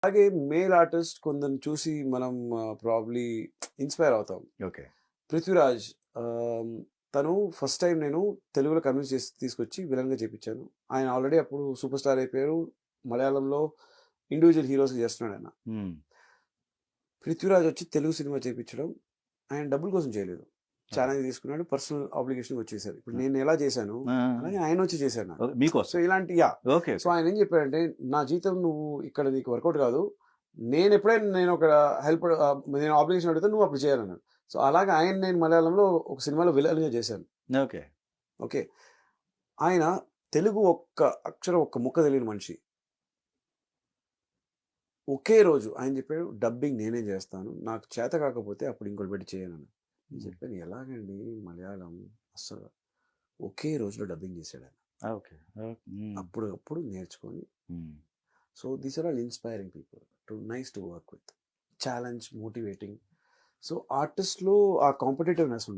అలాగే male artist కొందరిని చూసి మనం ప్రాబ్లీ ఇన్స్పైర్ అవుతాం. ఓకే. 'పృథ్వీరాజ్' తను ఫస్ట్ టైం నేను తెలుగులో కన్విన్స్ చేసి తీసుకొచ్చి విలన్‌గా చేపించాను. ఆయన ఆల్రెడీ అప్పుడు సూపర్ స్టార్ అయిపోయారు. మలయాళంలో ఇండివిడ్యువల్ హీరోస్‌గా చేస్తున్నాడాయన. హ్మ్. 'పృథ్వీరాజ్' వచ్చి తెలుగు సినిమా చేపించడం ఆయన డబ్బుల కోసం చేయలేదు. ఛాలెంజ్ తీసుకున్నాడు. పర్సనల్ ఆబ్లిగేషన్‌కి వచ్చేసారు. ఇప్పుడు నేను ఎలా చేశానో ఆ! అలాగే ఆయన వచ్చి చేశారు నాకు. ఓకే. సో, మీకోసం. ఇలాంటి ఓకే. సో, ఆయన ఏం చెప్పాడంటే, "నా జీతం నువ్వు ఇక్కడ నీకు వర్కౌట్ కాదు. నేనెప్పుడైనా నేనొక నేను ఆబ్లిగేషన్ అడిగితే నువ్వు అప్పుడు చేయాలన్నాడు." సో, అలాగా నేను మలయాళంలో ఒక సినిమాలో విలన్‌గా చేశాను. ఓకే. ఓకే. ఆయన తెలుగు ఒక్క అక్షరం, ఒక్క ముక్క తెలియని మనిషి. ఒకే రోజు ఆయన చెప్పాడు, "డబ్బింగ్ నేనే చేస్తాను. నాకు చేత కాకపోతే అప్పుడు ఇంకోటి పెట్టి చేయనన్నాడు." నేను హ్మ్. చెప్పాను, "ఎలాగండి మలయాళం అస్సలు." ఒకే రోజులో డబ్బింగ్ చేశాడాయన. ఓకే. హ్మ్. అప్పుడు నేర్చుకొని hmm. So these are all inspiring people nice to work with challenge motivating so ఆర్టిస్ట్లో ఆ కాంపిటేటివ్నెస్